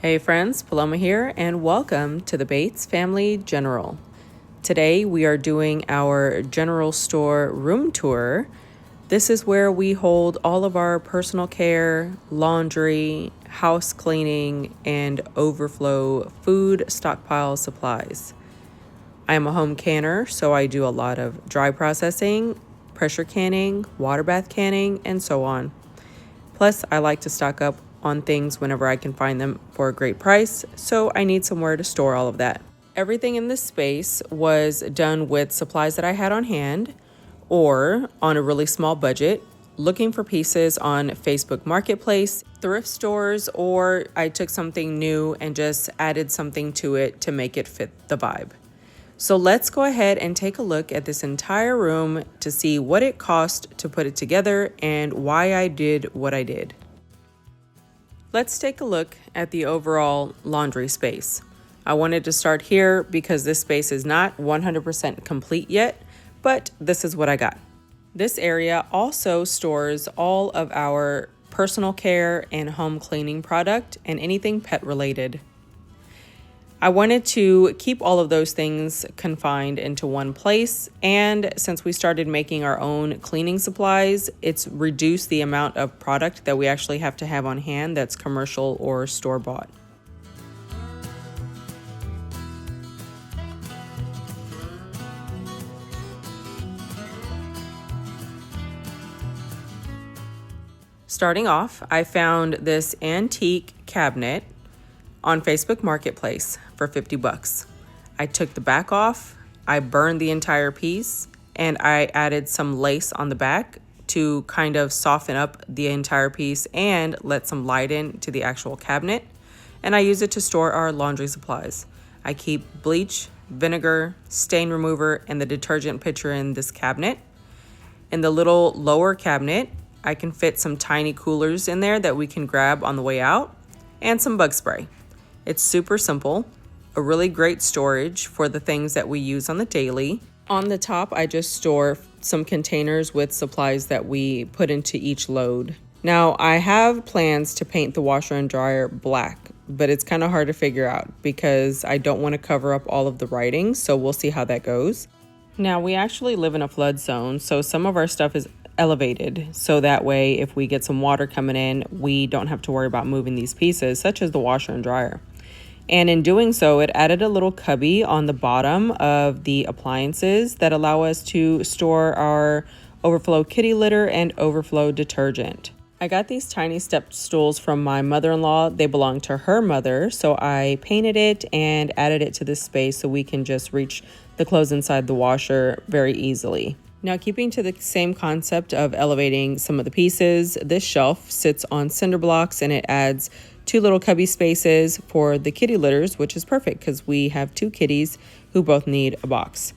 Hey friends, Paloma here, and welcome to the Bates Family General. Today we are doing our general store room tour. This is where we hold all of our personal care, laundry, house cleaning, and overflow food stockpile supplies. I am a home canner, so I do a lot of dry processing, pressure canning, water bath canning, and so on. Plus, I like to stock up on things whenever I can find them for a great price, so I need somewhere to store all of that. Everything in this space was done with supplies that I had on hand or on a really small budget, looking for pieces on Facebook Marketplace, thrift stores, or I took something new and just added something to it to make it fit the vibe. So let's go ahead and take a look at this entire room to see what it cost to put it together and why I did what I did. Let's take a look at the overall laundry space. I wanted to start here because this space is not 100% complete yet, but this is what I got. This area also stores all of our personal care and home cleaning product and anything pet related. I wanted to keep all of those things confined into one place, and since we started making our own cleaning supplies, it's reduced the amount of product that we actually have to have on hand that's commercial or store-bought. Starting off, I found this antique cabinet on Facebook Marketplace for $50. I took the back off, I burned the entire piece, and I added some lace on the back to kind of soften up the entire piece and let some light in to the actual cabinet. And I use it to store our laundry supplies. I keep bleach, vinegar, stain remover, and the detergent pitcher in this cabinet. In the little lower cabinet, I can fit some tiny coolers in there that we can grab on the way out, and some bug spray. It's super simple, a really great storage for the things that we use on the daily. On the top, I just store some containers with supplies that we put into each load. Now, I have plans to paint the washer and dryer black, but it's kind of hard to figure out because I don't want to cover up all of the writing, so we'll see how that goes. Now, we actually live in a flood zone, so some of our stuff is elevated, so that way if we get some water coming in, we don't have to worry about moving these pieces, such as the washer and dryer. And in doing so, it added a little cubby on the bottom of the appliances that allow us to store our overflow kitty litter and overflow detergent. I got these tiny step stools from my mother-in-law. They belong to her mother, so I painted it and added it to this space so we can just reach the clothes inside the washer very easily. Now, keeping to the same concept of elevating some of the pieces, this shelf sits on cinder blocks and it adds two little cubby spaces for the kitty litters, which is perfect because we have two kitties who both need a box.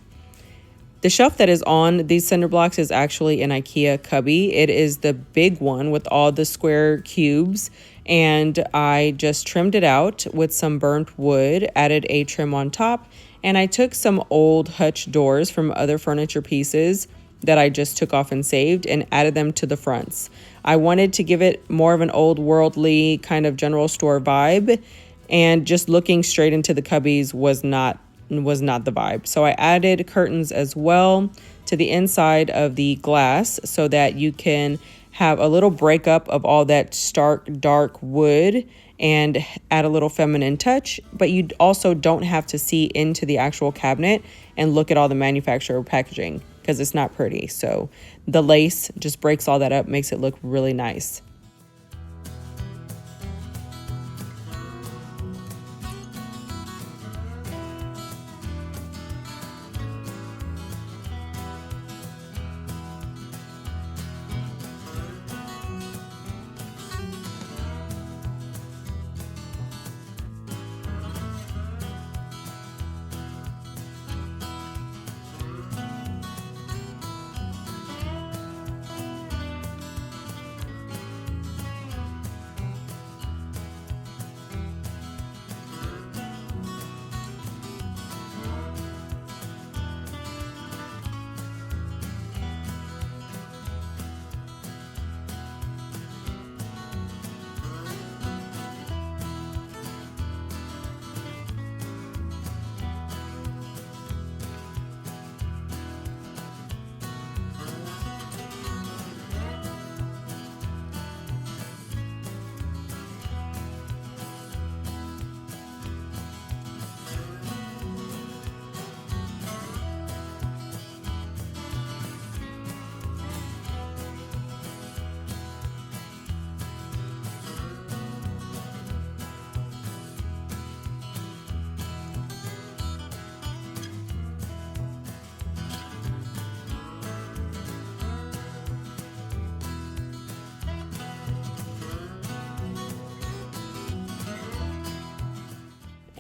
The shelf that is on these cinder blocks is actually an IKEA cubby. It is the big one with all the square cubes, and I just trimmed it out with some burnt wood, added a trim on top, and I took some old hutch doors from other furniture pieces that I just took off and saved and added them to the fronts. I wanted to give it more of an old worldly kind of general store vibe, and just looking straight into the cubbies was not the vibe. So I added curtains as well to the inside of the glass so that you can have a little breakup of all that stark dark wood and add a little feminine touch, but you also don't have to see into the actual cabinet and look at all the manufacturer packaging because it's not pretty. So the lace just breaks all that up, makes it look really nice.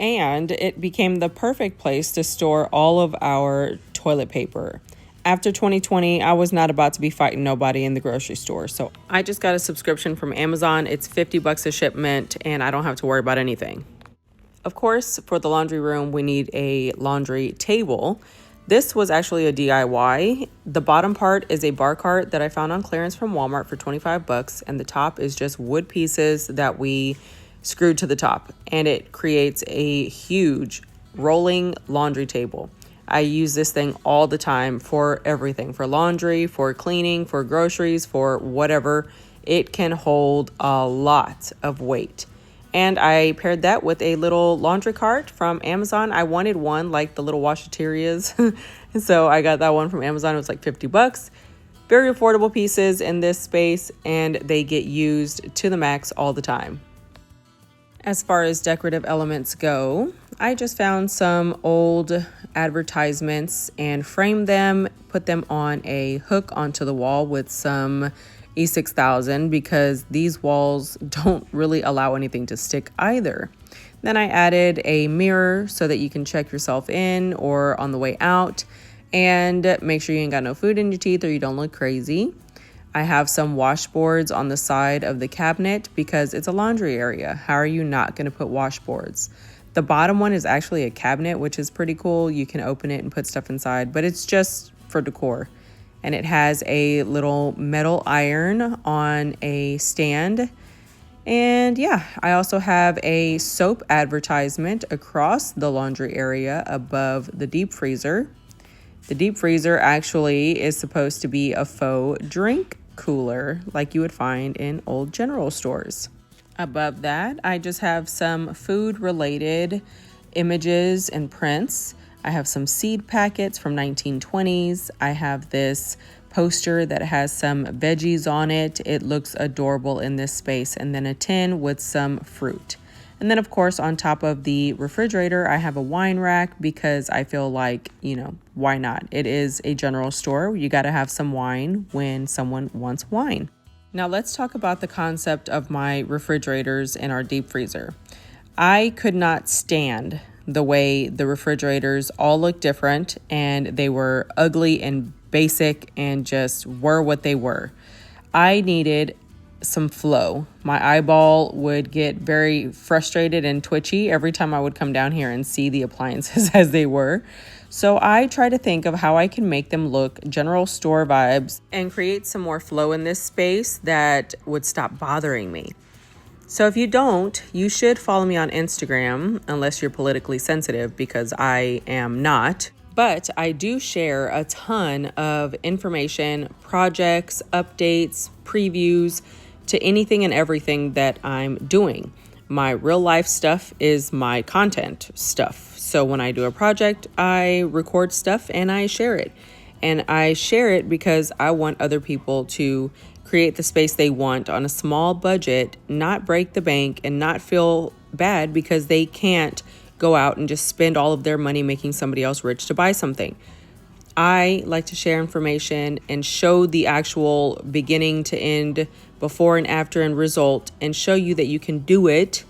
and it became the perfect place to store all of our toilet paper. After 2020, I was not about to be fighting nobody in the grocery store. So I just got a subscription from Amazon. It's $50 a shipment, and I don't have to worry about anything. Of course, for the laundry room, we need a laundry table. This was actually a DIY. The bottom part is a bar cart that I found on clearance from Walmart for $25, and the top is just wood pieces that we screwed to the top, and it creates a huge rolling laundry table. I use this thing all the time for everything, for laundry, for cleaning, for groceries, for whatever. It can hold a lot of weight. And I paired that with a little laundry cart from Amazon. I wanted one like the little washaterias. So I got that one from Amazon. It was like $50. Very affordable pieces in this space, and they get used to the max all the time. As far as decorative elements go, I just found some old advertisements and framed them, put them on a hook onto the wall with some E6000 because these walls don't really allow anything to stick either. Then I added a mirror so that you can check yourself in or on the way out and make sure you ain't got no food in your teeth or you don't look crazy. I have some washboards on the side of the cabinet because it's a laundry area. How are you not going to put washboards? The bottom one is actually a cabinet, which is pretty cool. You can open it and put stuff inside, but it's just for decor. And it has a little metal iron on a stand. And yeah, I also have a soap advertisement across the laundry area above the deep freezer. The deep freezer actually is supposed to be a faux drink cooler like you would find in old general stores. Above that, I just have some food related images and prints. I have some seed packets from 1920s. I have this poster that has some veggies on it. It looks adorable in this space. And then a tin with some fruit. And then, of course, on top of the refrigerator, I have a wine rack because I feel like, why not? It is a general store. You got to have some wine when someone wants wine. Now, let's talk about the concept of my refrigerators in our deep freezer. I could not stand the way the refrigerators all look different and they were ugly and basic and just were what they were. I needed some flow. My eyeball would get very frustrated and twitchy every time I would come down here and see the appliances as they were. So I try to think of how I can make them look general store vibes and create some more flow in this space that would stop bothering me. So if you don't, you should follow me on Instagram unless you're politically sensitive, because I am not. But I do share a ton of information, projects, updates, previews to anything and everything that I'm doing. My real life stuff is my content stuff. So when I do a project, I record stuff and I share it. And I share it because I want other people to create the space they want on a small budget, not break the bank, and not feel bad because they can't go out and just spend all of their money making somebody else rich to buy something. I like to share information and show the actual beginning to end, before and after and result, and show you that you can do it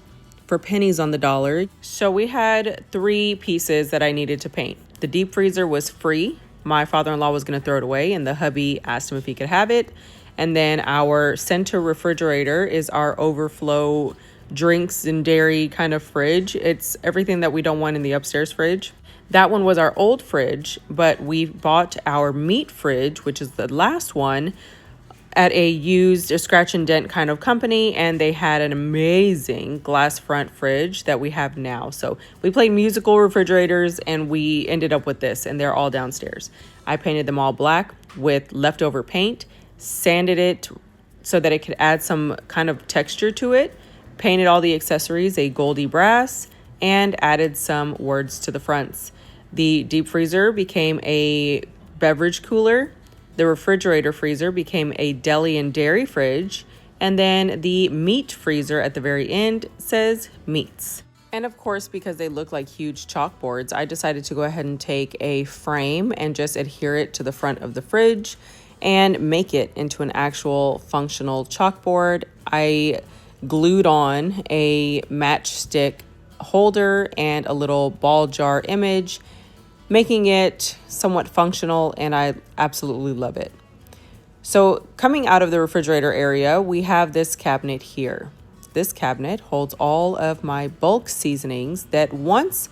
for pennies on the dollar. So we had 3 pieces that I needed to paint. The deep freezer was free. My father-in-law was going to throw it away, and the hubby asked him if he could have it. And then our center refrigerator is our overflow drinks and dairy kind of fridge. It's everything that we don't want in the upstairs fridge. That one was our old fridge, but we bought our meat fridge, which is the last one, at a used scratch and dent kind of company, and they had an amazing glass front fridge that we have now. So we played musical refrigerators and we ended up with this, and they're all downstairs. I painted them all black with leftover paint, sanded it so that it could add some kind of texture to it, painted all the accessories a goldy brass, and added some words to the fronts. The deep freezer became a beverage cooler. The refrigerator freezer became a deli and dairy fridge. And then the meat freezer at the very end says meats. And of course, because they look like huge chalkboards, I decided to go ahead and take a frame and just adhere it to the front of the fridge and make it into an actual functional chalkboard. I glued on a matchstick holder and a little ball jar image, making it somewhat functional, and I absolutely love it. So coming out of the refrigerator area, we have this cabinet here. This cabinet holds all of my bulk seasonings that once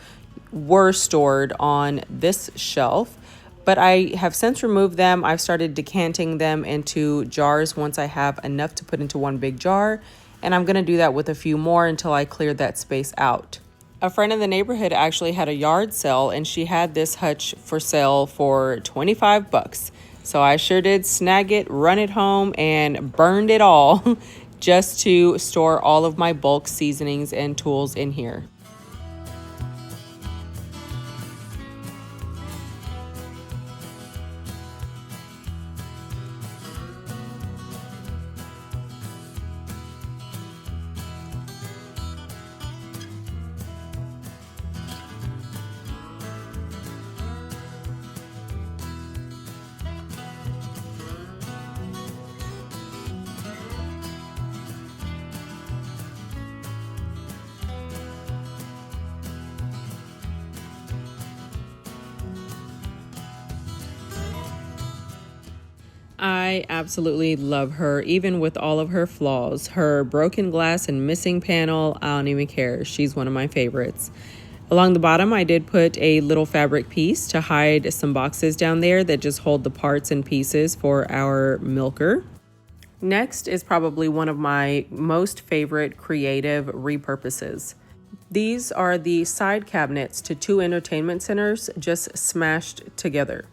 were stored on this shelf, but I have since removed them. I've started decanting them into jars once I have enough to put into one big jar, and I'm gonna do that with a few more until I clear that space out. A friend in the neighborhood actually had a yard sale, and she had this hutch for sale for 25 bucks. So I sure did snag it, run it home, and burned it all just to store all of my bulk seasonings and tools in here. I absolutely love her, even with all of her flaws. Her broken glass and missing panel, I don't even care. She's one of my favorites. Along the bottom, I did put a little fabric piece to hide some boxes down there that just hold the parts and pieces for our milker. Next is probably one of my most favorite creative repurposes. These are the side cabinets to two entertainment centers just smashed together.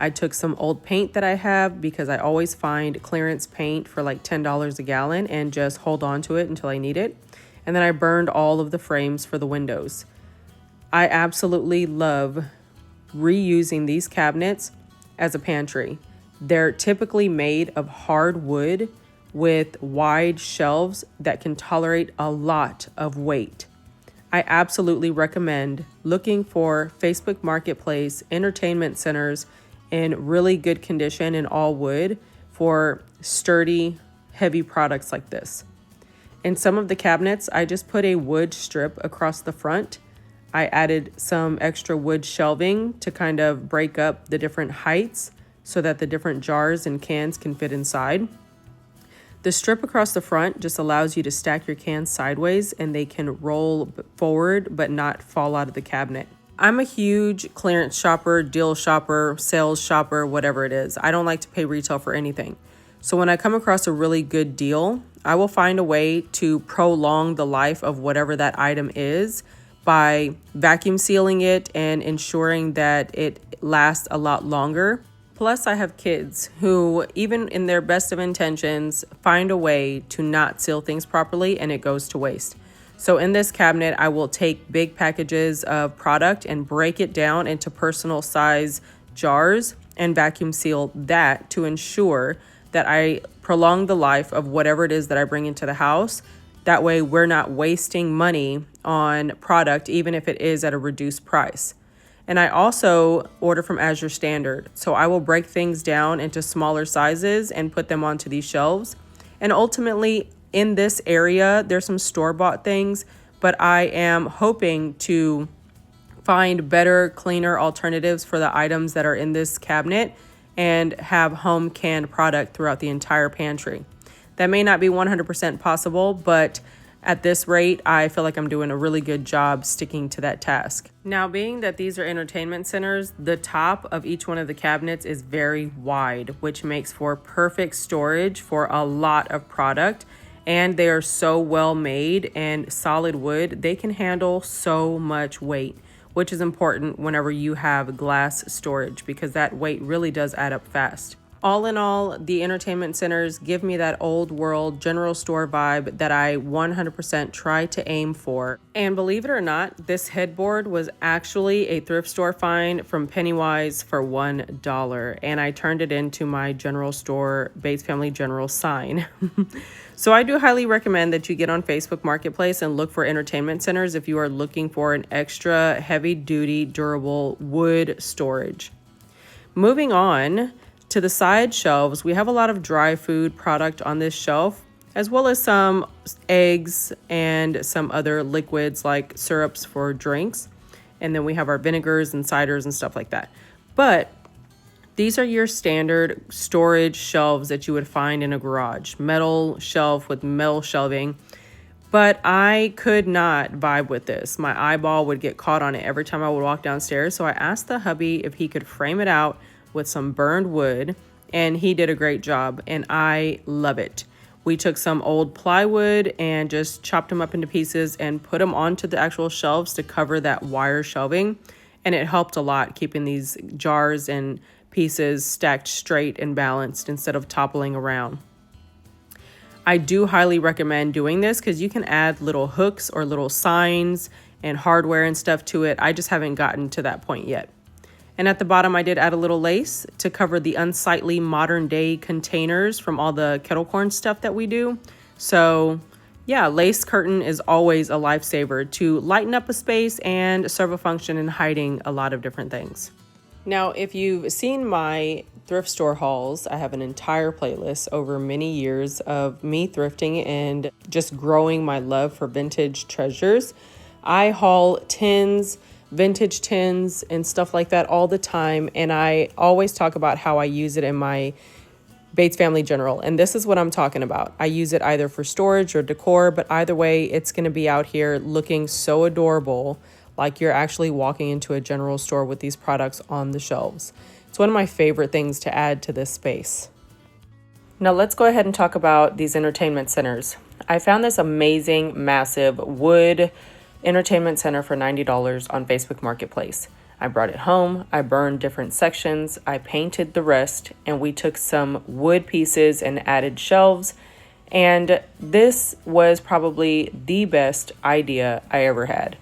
I took some old paint that I have because I always find clearance paint for like $10 a gallon and just hold on to it until I need it. And then I burned all of the frames for the windows. I absolutely love reusing these cabinets as a pantry. They're typically made of hard wood with wide shelves that can tolerate a lot of weight. I absolutely recommend looking for Facebook Marketplace entertainment centers in really good condition in all wood for sturdy, heavy products like this. In some of the cabinets, I just put a wood strip across the front. I added some extra wood shelving to kind of break up the different heights so that the different jars and cans can fit inside. The strip across the front just allows you to stack your cans sideways and they can roll forward but not fall out of the cabinet. I'm a huge clearance shopper, deal shopper, sales shopper, whatever it is. I don't like to pay retail for anything. So when I come across a really good deal, I will find a way to prolong the life of whatever that item is by vacuum sealing it and ensuring that it lasts a lot longer. Plus, I have kids who, even in their best of intentions, find a way to not seal things properly and it goes to waste. So in this cabinet, I will take big packages of product and break it down into personal size jars and vacuum seal that to ensure that I prolong the life of whatever it is that I bring into the house. That way we're not wasting money on product, even if it is at a reduced price. And I also order from Azure Standard. So I will break things down into smaller sizes and put them onto these shelves. And ultimately, in this area, there's some store-bought things, but I am hoping to find better, cleaner alternatives for the items that are in this cabinet and have home canned product throughout the entire pantry. That may not be 100% possible, but at this rate, I feel like I'm doing a really good job sticking to that task. Now, being that these are entertainment centers, the top of each one of the cabinets is very wide, which makes for perfect storage for a lot of product. And they are so well made and solid wood, they can handle so much weight, which is important whenever you have glass storage because that weight really does add up fast. All in all, the entertainment centers give me that old world general store vibe that I 100% try to aim for. And believe it or not, this headboard was actually a thrift store find from Pennywise for $1, and I turned it into my general store Bates Family General sign. So I do highly recommend that you get on Facebook Marketplace and look for entertainment centers if you are looking for an extra heavy duty, durable wood storage. Moving on to the side shelves, we have a lot of dry food product on this shelf. as well as some eggs and some other liquids like syrups for drinks. And then we have our vinegars and ciders and stuff like that. But these are your standard storage shelves that you would find in a garage. Metal shelf with metal shelving. But I could not vibe with this. My eyeball would get caught on it every time I would walk downstairs. So I asked the hubby if he could frame it out with some burned wood, and he did a great job, and I love it. We took some old plywood and just chopped them up into pieces and put them onto the actual shelves to cover that wire shelving. And it helped a lot keeping these jars and pieces stacked straight and balanced instead of toppling around. I do highly recommend doing this because you can add little hooks or little signs and hardware and stuff to it. I just haven't gotten to that point yet. And at the bottom, I did add a little lace to cover the unsightly modern day containers from all the kettle corn stuff that we do. So yeah, lace curtain is always a lifesaver to lighten up a space and serve a function in hiding a lot of different things. Now, if you've seen my thrift store hauls, I have an entire playlist over many years of me thrifting and just growing my love for vintage treasures. I haul tins, vintage tins and stuff like that all the time, and I always talk about how I use it in my Bates Family General, and this is what I'm talking about. I use it either for storage or decor, but either way, it's going to be out here looking so adorable, like you're actually walking into a general store with these products on the shelves. It's one of my favorite things to add to this space. Now let's go ahead and talk about these entertainment centers. I found this amazing, massive wood entertainment center for $90 on Facebook Marketplace. I brought it home, I burned different sections, I painted the rest, and we took some wood pieces and added shelves. And this was probably the best idea I ever had.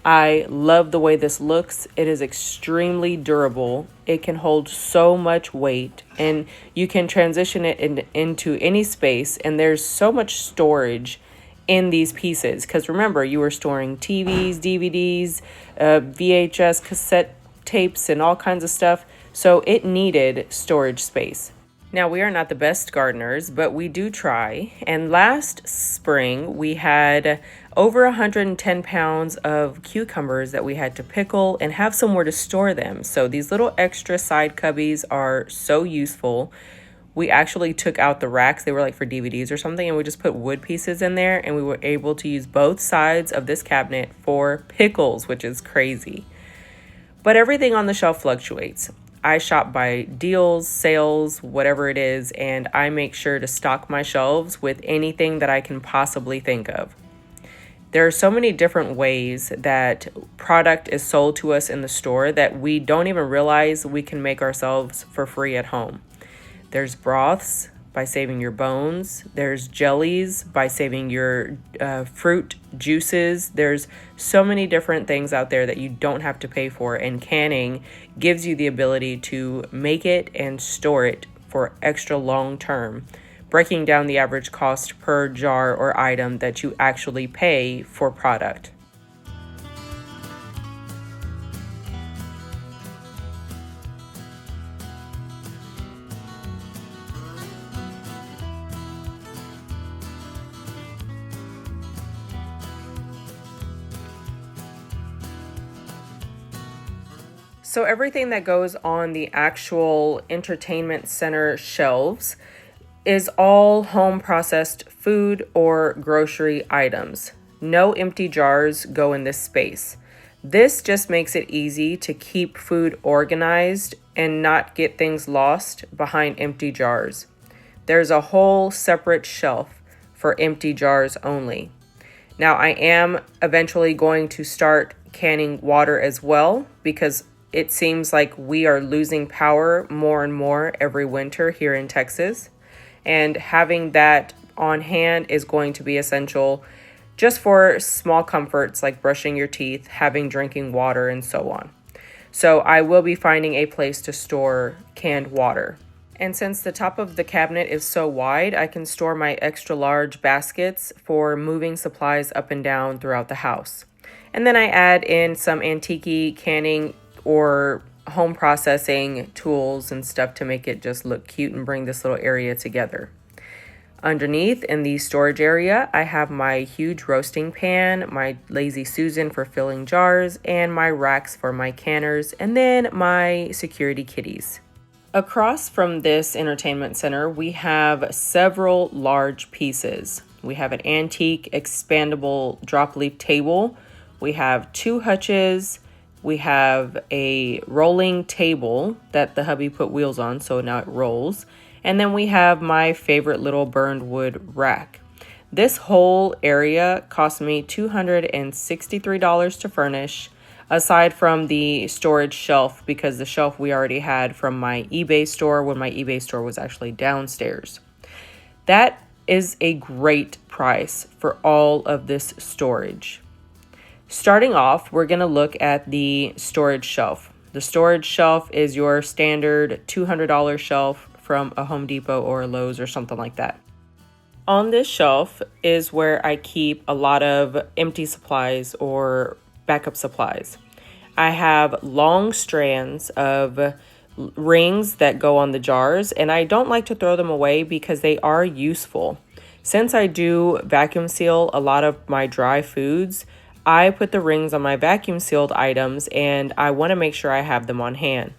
I love the way this looks. It is extremely durable. It can hold so much weight, and you can transition it into any space, and there's so much storage in these pieces, because remember, you were storing TVs, DVDs, VHS cassette tapes and all kinds of stuff, so it needed storage space. Now, we are not the best gardeners, but we do try, and last spring we had over 110 pounds of cucumbers that we had to pickle and have somewhere to store them. So these little extra side cubbies are so useful. We actually took out the racks, they were like for DVDs or something, and we just put wood pieces in there, and we were able to use both sides of this cabinet for pickles, which is crazy. But everything on the shelf fluctuates. I shop by deals, sales, whatever it is, and I make sure to stock my shelves with anything that I can possibly think of. There are so many different ways that product is sold to us in the store that we don't even realize we can make ourselves for free at home. There's broths by saving your bones. There's jellies by saving your fruit juices. There's so many different things out there that you don't have to pay for, and canning gives you the ability to make it and store it for extra long term, breaking down the average cost per jar or item that you actually pay for product. So everything that goes on the actual entertainment center shelves is all home processed food or grocery items. No empty jars go in this space. This just makes it easy to keep food organized and not get things lost behind empty jars. There's a whole separate shelf for empty jars only. Now, I am eventually going to start canning water as well, because it seems like we are losing power more and more every winter here in Texas. And having that on hand is going to be essential just for small comforts like brushing your teeth, having drinking water, and so on. So I will be finding a place to store canned water. And since the top of the cabinet is so wide, I can store my extra large baskets for moving supplies up and down throughout the house. And then I add in some antique canning or home processing tools and stuff to make it just look cute and bring this little area together. Underneath in the storage area, I have my huge roasting pan, my Lazy Susan for filling jars, and my racks for my canners, and then my security kitties. Across from this entertainment center, we have several large pieces. We have an antique expandable drop leaf table. We have 2 hutches. We have a rolling table that the hubby put wheels on, so now it rolls. And then we have my favorite little burned wood rack. This whole area cost me $263 to furnish, aside from the storage shelf, because the shelf we already had from my eBay store when my eBay store was actually downstairs. That is a great price for all of this storage. Starting off, we're going to look at the storage shelf. The storage shelf is your standard $200 shelf from a Home Depot or a Lowe's or something like that. On this shelf is where I keep a lot of empty supplies or backup supplies. I have long strands of rings that go on the jars, and I don't like to throw them away because they are useful. Since I do vacuum seal a lot of my dry foods, I put the rings on my vacuum sealed items, and I want to make sure I have them on hand.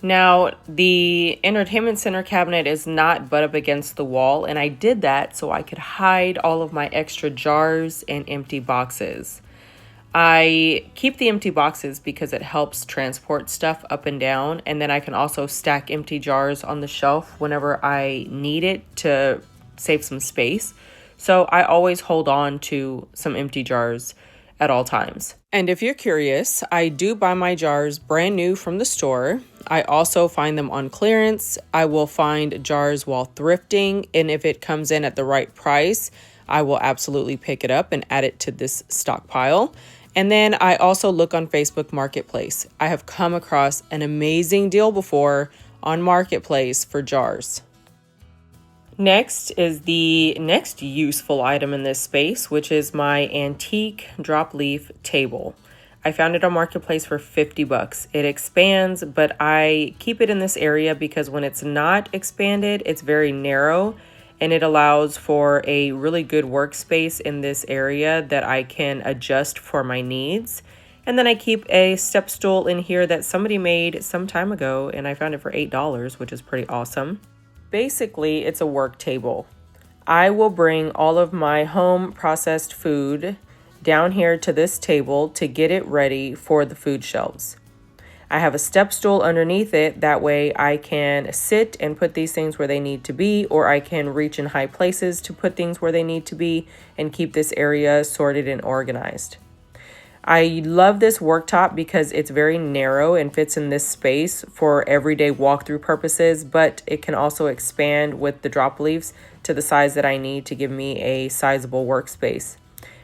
Now, the entertainment center cabinet is not butt up against the wall, and I did that so I could hide all of my extra jars and empty boxes. I keep the empty boxes because it helps transport stuff up and down, and then I can also stack empty jars on the shelf whenever I need it to save some space. So I always hold on to some empty jars at all times. And if you're curious, I do buy my jars brand new from the store. I also find them on clearance. I will find jars while thrifting, and if it comes in at the right price, I will absolutely pick it up and add it to this stockpile. And then I also look on Facebook Marketplace. I have come across an amazing deal before on Marketplace for jars. Next is the next useful item in this space, which is my antique drop leaf table. I found it on Marketplace for $50. It expands, but I keep it in this area because when it's not expanded, it's very narrow, and it allows for a really good workspace in this area that I can adjust for my needs. And then I keep a step stool in here that somebody made some time ago, and I found it for $8, which is pretty awesome. Basically, it's a work table. I will bring all of my home processed food down here to this table to get it ready for the food shelves. I have a step stool underneath it. That way I can sit and put these things where they need to be, or I can reach in high places to put things where they need to be and keep this area sorted and organized. I love this worktop because it's very narrow and fits in this space for everyday walkthrough purposes, but it can also expand with the drop leaves to the size that I need to give me a sizable workspace.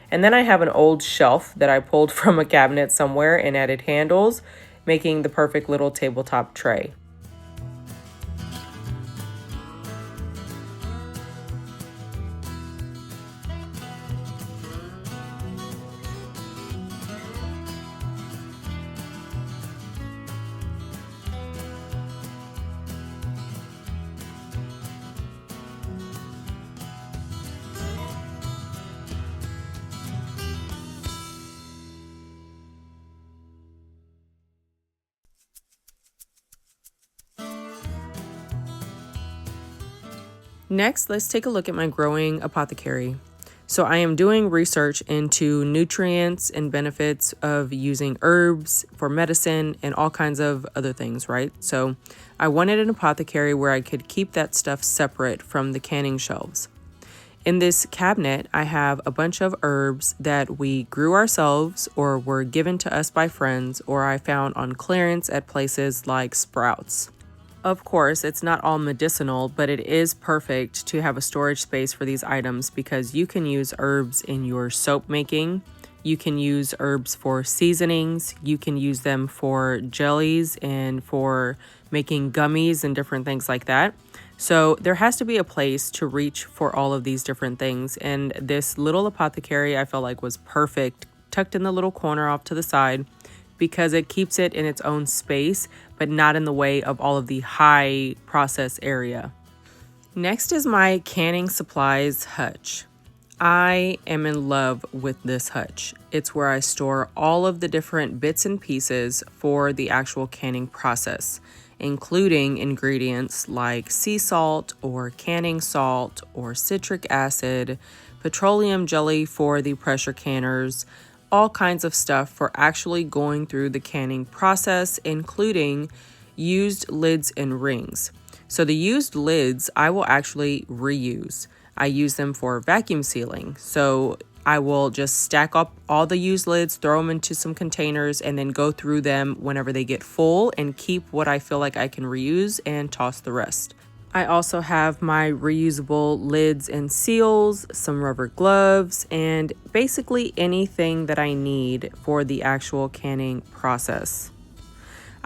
And then I have an old shelf that I pulled from a cabinet somewhere and added handles, making the perfect little tabletop tray. Next, let's take a look at my growing apothecary. So I am doing research into nutrients and benefits of using herbs for medicine and all kinds of other things, right? So I wanted an apothecary where I could keep that stuff separate from the canning shelves. In this cabinet, I have a bunch of herbs that we grew ourselves or were given to us by friends, or I found on clearance at places like Sprouts. Of course, it's not all medicinal, but it is perfect to have a storage space for these items because you can use herbs in your soap making. You can use herbs for seasonings. You can use them for jellies and for making gummies and different things like that. So there has to be a place to reach for all of these different things. And this little apothecary I felt like was perfect, tucked in the little corner off to the side, because it keeps it in its own space, but not in the way of all of the high process area. Next is my canning supplies hutch. I am in love with this hutch. It's where I store all of the different bits and pieces for the actual canning process, including ingredients like sea salt or canning salt or citric acid, petroleum jelly for the pressure canners, all kinds of stuff for actually going through the canning process, including used lids and rings. So the used lids I will actually reuse. I use them for vacuum sealing. So I will just stack up all the used lids, throw them into some containers, and then go through them whenever they get full and keep what I feel like I can reuse and toss the rest. I also have my reusable lids and seals, some rubber gloves, and basically anything that I need for the actual canning process.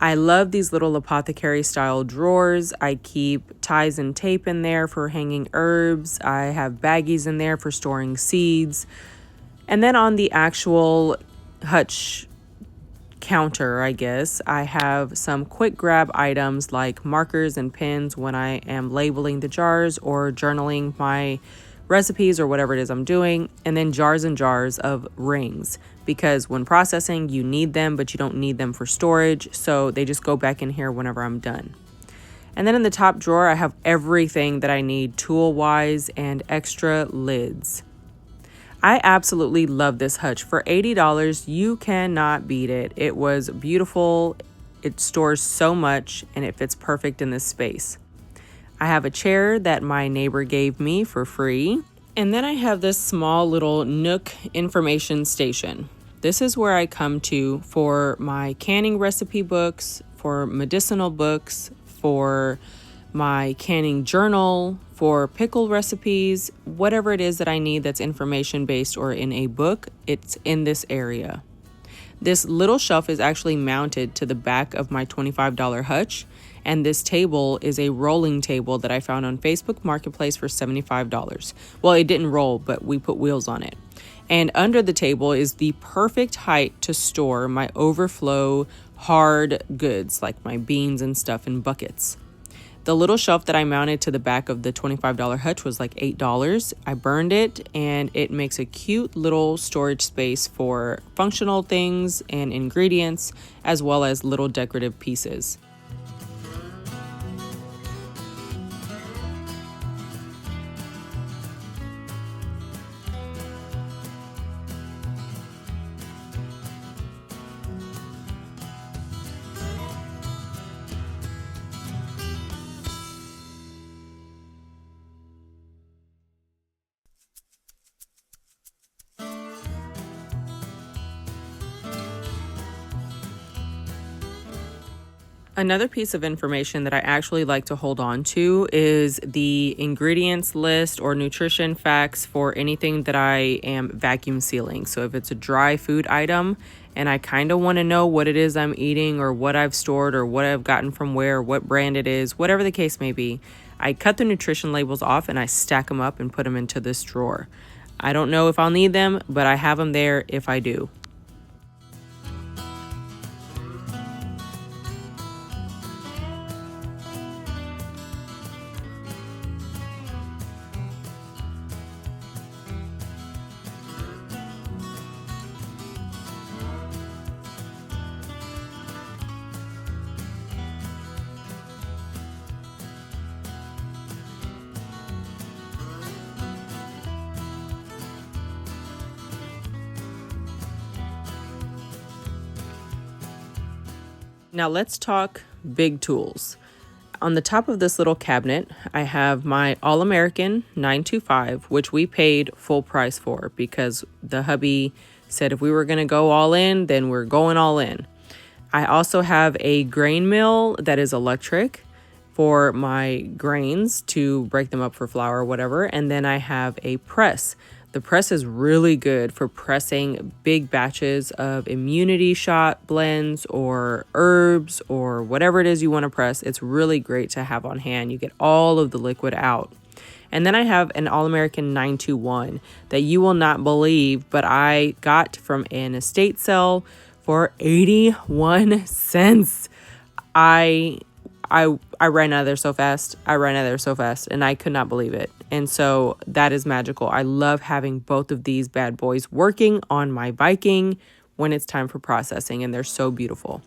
I love these little Apothecary style drawers. I keep ties and tape in there for hanging herbs. I have baggies in there for storing seeds. And then on the actual hutch counter, I guess, I have some quick grab items like markers and pens when I am labeling the jars or journaling my recipes or whatever it is I'm doing, and then jars and jars of rings, because when processing you need them, but you don't need them for storage, so they just go back in here whenever I'm done. And then in the top drawer I have everything that I need tool wise and extra lids. I absolutely love this hutch. For $80, you cannot beat it. It was beautiful, it stores so much, and it fits perfect in this space. I have a chair that my neighbor gave me for free. And then I have this small little nook information station. This is where I come to for my canning recipe books, for medicinal books, for my canning journal, for pickle recipes, whatever it is that I need that's information based or in a book, it's in this area. This little shelf is actually mounted to the back of my $25 hutch, and this table is a rolling table that I found on Facebook Marketplace for $75. Well, it didn't roll, but we put wheels on it. And under the table is the perfect height to store my overflow hard goods like my beans and stuff in buckets. The little shelf that I mounted to the back of the $25 hutch was like $8. I burned it, and it makes a cute little storage space for functional things and ingredients, as well as little decorative pieces. Another piece of information that I actually like to hold on to is the ingredients list or nutrition facts for anything that I am vacuum sealing. So if it's a dry food item and I kind of want to know what it is I'm eating or what I've stored or what I've gotten from where, what brand it is, whatever the case may be, I cut the nutrition labels off and I stack them up and put them into this drawer. I don't know if I'll need them, but I have them there if I do. Now let's talk big tools. On the top of this little cabinet, I have my All-American 925, which we paid full price for because the hubby said if we were going to go all in, then we're going all in. I also have a grain mill that is electric for my grains to break them up for flour or whatever. And then I have a press. The press is really good for pressing big batches of immunity shot blends or herbs or whatever it is you want to press. It's really great to have on hand. You get all of the liquid out. And then I have an All-American 921 that you will not believe, but I got from an estate sale for 81 cents. I I ran out of there so fast. And I could not believe it. And so that is magical. I love having both of these bad boys working on my Viking when it's time for processing, and they're so beautiful.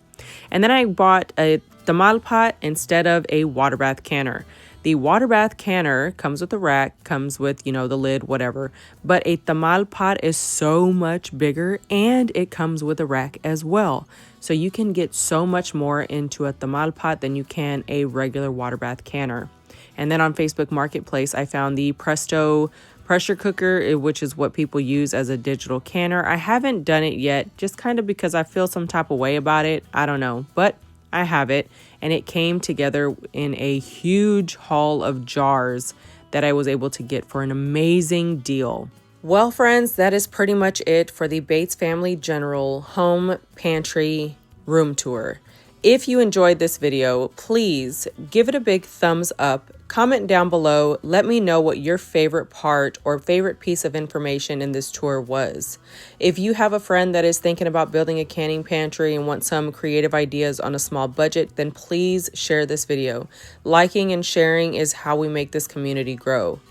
And then I bought a tamal pot instead of a water bath canner. The water bath canner comes with a rack, comes with, the lid, whatever. But a tamal pot is so much bigger, and it comes with a rack as well. So you can get so much more into a tamal pot than you can a regular water bath canner. And then on Facebook Marketplace, I found the Presto pressure cooker, which is what people use as a digital canner. I haven't done it yet, just kind of because I feel some type of way about it. I don't know, but I have it, and it came together in a huge haul of jars that I was able to get for an amazing deal. Well, friends, that is pretty much it for the Bates Family General Home Pantry Room Tour. If you enjoyed this video, please give it a big thumbs up, comment down below, let me know what your favorite part or favorite piece of information in this tour was. If you have a friend that is thinking about building a canning pantry and want some creative ideas on a small budget, then please share this video. Liking and sharing is how we make this community grow.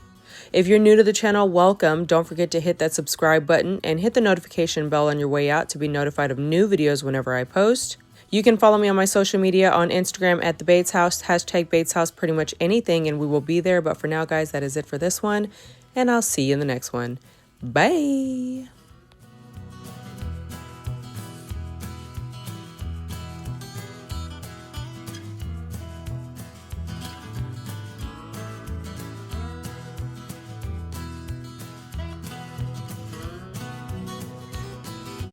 If you're new to the channel, welcome. Don't forget to hit that subscribe button and hit the notification bell on your way out to be notified of new videos whenever I post. You can follow me on my social media on Instagram at the Bates House, hashtag Bates House, pretty much anything, and we will be there. But for now, guys, that is it for this one, and I'll see you in the next one. Bye.